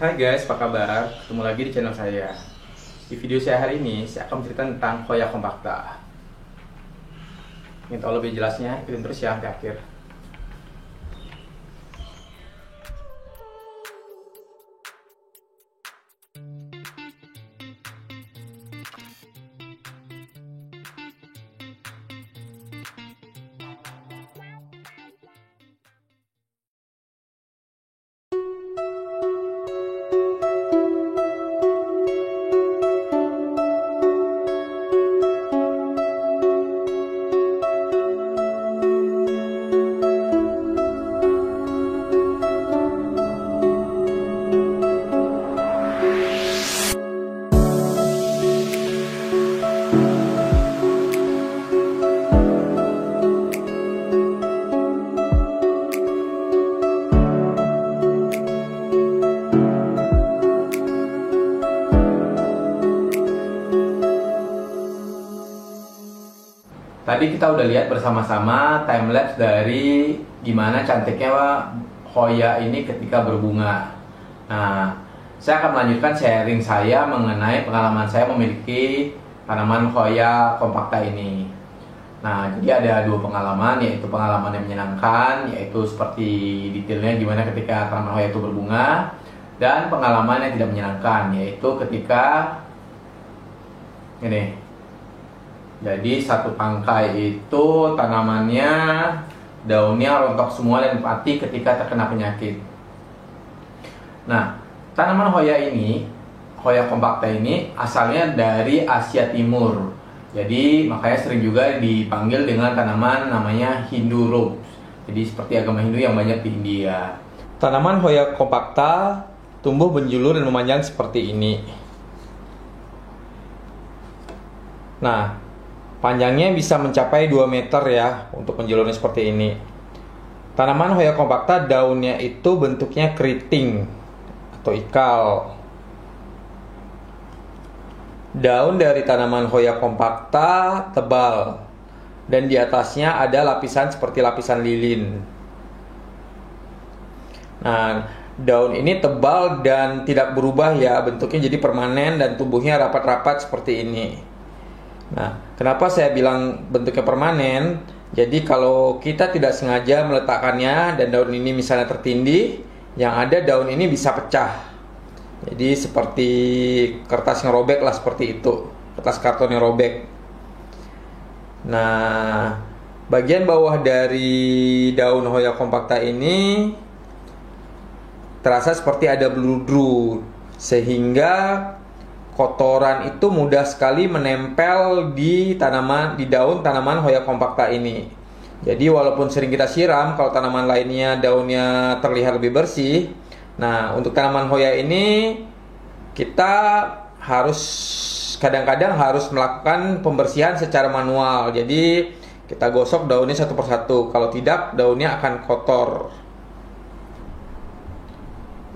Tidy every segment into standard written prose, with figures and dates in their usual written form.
Hai guys, apa kabar? Ketemu lagi di channel saya. Di video saya hari ini, saya akan menceritakan tentang Hoya compacta. Ingin tahu lebih jelasnya, ikutin terus ya sampai akhir. Tadi kita udah lihat bersama-sama timelapse dari gimana cantiknya Hoya ini ketika berbunga. Nah, saya akan melanjutkan sharing saya mengenai pengalaman saya memiliki tanaman Hoya compacta ini. Nah, jadi ada dua pengalaman, yaitu pengalaman yang menyenangkan, yaitu seperti detailnya gimana ketika tanaman Hoya itu berbunga, dan pengalaman yang tidak menyenangkan, yaitu ketika ini. Jadi satu tangkai itu tanamannya daunnya rontok semua dan mati ketika terkena penyakit. Nah, tanaman Hoya ini, Hoya compacta ini asalnya dari Asia Timur. Jadi makanya sering juga dipanggil dengan tanaman namanya Hindu rose. Jadi seperti agama Hindu yang banyak di India. Tanaman Hoya compacta tumbuh menjulur dan memanjang seperti ini. Nah, panjangnya bisa mencapai 2 meter ya untuk menjulurnya seperti ini. Tanaman Hoya compacta daunnya itu bentuknya keriting atau ikal. Daun dari tanaman Hoya compacta tebal dan di atasnya ada lapisan seperti lapisan lilin. Nah, daun ini tebal dan tidak berubah ya, bentuknya jadi permanen dan tumbuhnya rapat-rapat seperti ini. Nah, kenapa saya bilang bentuknya permanen? Jadi kalau kita tidak sengaja meletakkannya dan daun ini misalnya tertindih, yang ada daun ini bisa pecah. Jadi seperti kertas yang robek lah, seperti itu, kertas karton yang robek. Nah, bagian bawah dari daun Hoya compacta ini terasa seperti ada bludru, sehingga kotoran itu mudah sekali menempel di daun tanaman Hoya compacta ini. Jadi walaupun sering kita siram, kalau tanaman lainnya daunnya terlihat lebih bersih. Nah, untuk tanaman Hoya ini kita harus kadang-kadang harus melakukan pembersihan secara manual. Jadi kita gosok daunnya satu persatu. Kalau tidak, daunnya akan kotor.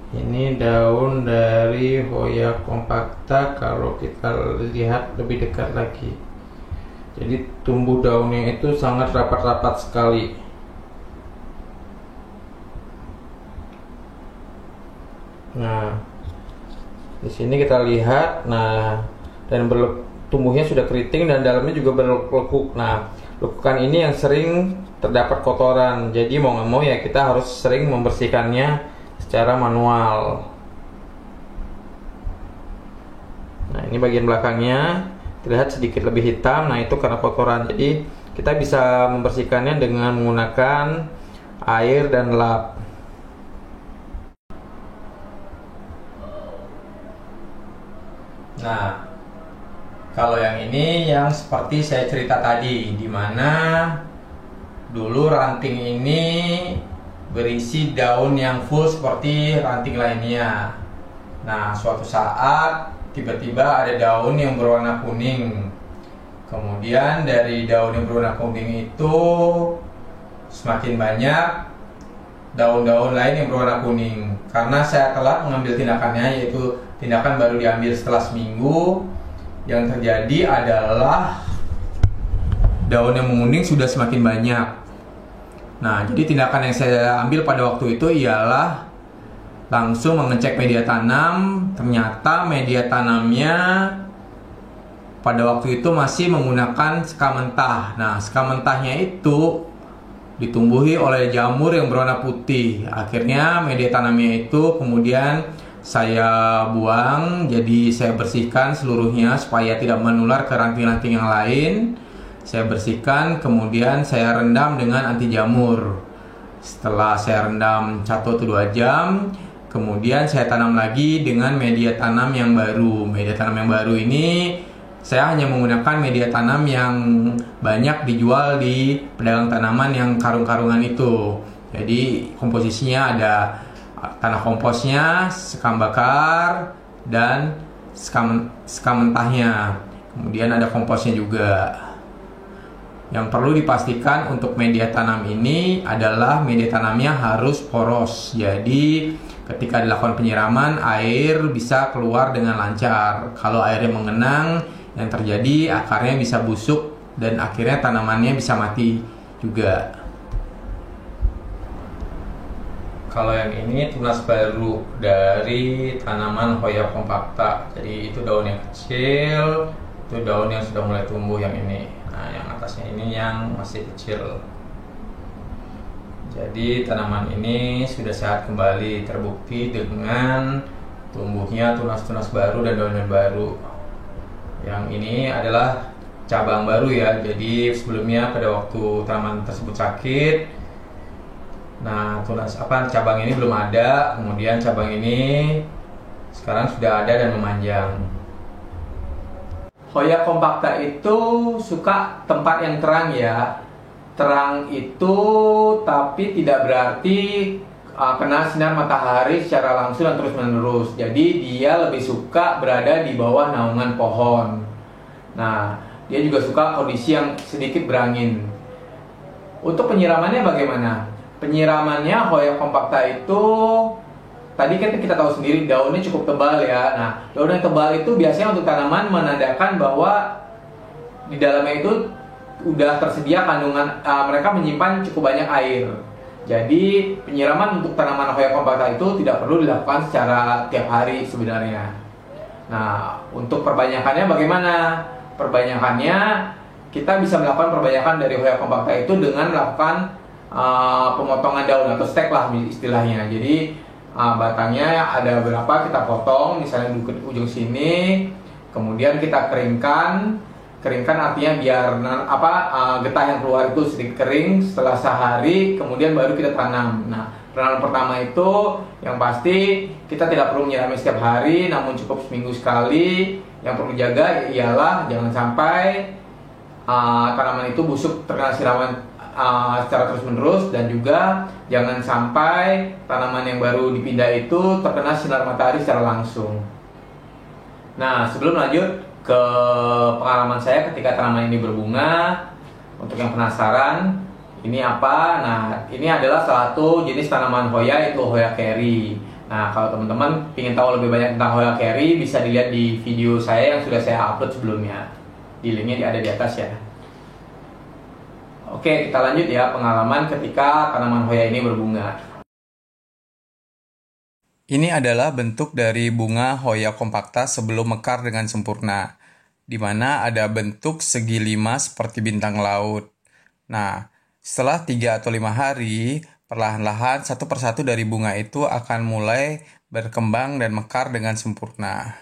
Ini daun dari Hoya compacta kalau kita lihat lebih dekat lagi. Jadi tumbuh daunnya itu sangat rapat-rapat sekali. Nah, di sini kita lihat, nah, dan tumbuhnya sudah keriting dan dalamnya juga berlekuk. Nah, lekukan ini yang sering terdapat kotoran. Jadi mau nggak mau ya kita harus sering membersihkannya secara manual. Nah, ini bagian belakangnya terlihat sedikit lebih hitam. Nah, itu karena kotoran. Jadi kita bisa membersihkannya dengan menggunakan air dan lap. Nah, kalau yang ini yang seperti saya cerita tadi, di mana dulu ranting ini berisi daun yang full seperti ranting lainnya. Nah, suatu saat tiba-tiba ada daun yang berwarna kuning. Kemudian dari daun yang berwarna kuning itu semakin banyak daun-daun lain yang berwarna kuning. Karena saya telat mengambil tindakannya, yaitu tindakan baru diambil setelah seminggu, yang terjadi adalah daun yang menguning sudah semakin banyak. Nah, jadi tindakan yang saya ambil pada waktu itu ialah langsung mengecek media tanam. Ternyata media tanamnya pada waktu itu masih menggunakan sekam mentah. Nah, sekam mentahnya itu ditumbuhi oleh jamur yang berwarna putih. Akhirnya media tanamnya itu kemudian saya buang, jadi saya bersihkan seluruhnya supaya tidak menular ke ranting-ranting yang lain. Saya bersihkan, kemudian saya rendam dengan anti jamur. Setelah saya rendam 1 atau 2 jam, kemudian saya tanam lagi dengan media tanam yang baru. Media tanam yang baru ini saya hanya menggunakan media tanam yang banyak dijual di pedagang tanaman yang karung-karungan itu. Jadi komposisinya ada tanah komposnya, sekam bakar, dan sekam mentahnya. Kemudian ada komposnya juga. Yang perlu dipastikan untuk media tanam ini adalah media tanamnya harus poros. Jadi ketika dilakukan penyiraman, air bisa keluar dengan lancar. Kalau airnya mengenang, yang terjadi akarnya bisa busuk dan akhirnya tanamannya bisa mati juga. Kalau yang ini tunas baru dari tanaman Hoya compacta. Jadi itu daun yang kecil, itu daun yang sudah mulai tumbuh yang ini. Nah, yang atasnya ini yang masih kecil. Jadi tanaman ini sudah sehat kembali, terbukti dengan tumbuhnya tunas-tunas baru dan daun baru. Yang ini adalah cabang baru ya. Jadi sebelumnya pada waktu tanaman tersebut sakit, nah cabang ini belum ada. Kemudian cabang ini sekarang sudah ada dan memanjang. Hoya compacta itu suka tempat yang terang ya. Terang itu tapi tidak berarti kena sinar matahari secara langsung dan terus-menerus. Jadi dia lebih suka berada di bawah naungan pohon. Nah, dia juga suka kondisi yang sedikit berangin. Untuk penyiramannya bagaimana? Penyiramannya Hoya compacta itu tadi kan kita tahu sendiri daunnya cukup tebal ya. Nah, daun yang tebal itu biasanya untuk tanaman menandakan bahwa di dalamnya itu udah tersedia kandungan, mereka menyimpan cukup banyak air. Jadi penyiraman untuk tanaman Hoya compacta itu tidak perlu dilakukan secara tiap hari sebenarnya. Nah, untuk perbanyakannya bagaimana? Perbanyakannya kita bisa melakukan perbanyakan dari Hoya compacta itu dengan melakukan pemotongan daun atau stek lah istilahnya. Jadi batangnya ada berapa kita potong, misalnya di ujung sini, kemudian kita keringkan. Keringkan artinya biar getah yang keluar itu sedikit kering. Setelah sehari kemudian baru kita tanam. Nah, penanaman pertama itu yang pasti kita tidak perlu menyirami setiap hari, namun cukup seminggu sekali. Yang perlu jaga ialah jangan sampai tanaman itu busuk terkena siraman secara terus-menerus, dan juga jangan sampai tanaman yang baru dipindah itu terkena sinar matahari secara langsung. Nah, sebelum lanjut ke pengalaman saya ketika tanaman ini berbunga, untuk yang penasaran ini apa? Nah, ini adalah salah satu jenis tanaman Hoya, yaitu Hoya Kerry. Nah, kalau teman-teman ingin tahu lebih banyak tentang Hoya Kerry, bisa dilihat di video saya yang sudah saya upload sebelumnya. Di linknya ada di atas ya. Oke, kita lanjut ya pengalaman ketika tanaman Hoya ini berbunga. Ini adalah bentuk dari bunga Hoya compacta sebelum mekar dengan sempurna, di mana ada bentuk segi 5 seperti bintang laut. Nah, setelah 3 atau 5 hari, perlahan-lahan satu persatu dari bunga itu akan mulai berkembang dan mekar dengan sempurna.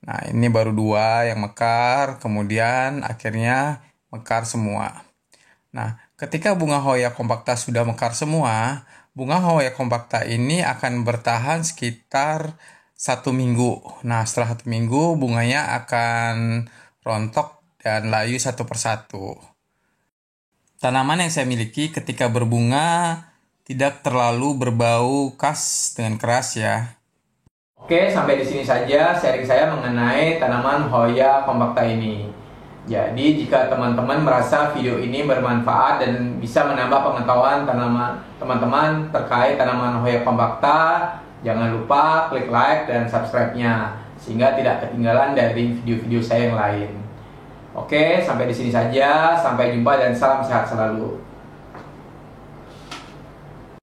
Nah, ini baru 2 yang mekar, kemudian akhirnya mekar semua. Nah, ketika bunga Hoya compacta sudah mekar semua, bunga Hoya compacta ini akan bertahan sekitar 1 minggu. Nah, setelah 1 minggu bunganya akan rontok dan layu satu persatu. Tanaman yang saya miliki ketika berbunga tidak terlalu berbau khas dengan keras ya. Oke, sampai di sini saja sharing saya mengenai tanaman Hoya compacta ini. Jadi jika teman-teman merasa video ini bermanfaat dan bisa menambah pengetahuan teman-teman terkait tanaman Hoya compacta, jangan lupa klik like dan subscribe-nya sehingga tidak ketinggalan dari video-video saya yang lain. Oke, sampai di sini saja. Sampai jumpa dan salam sehat selalu.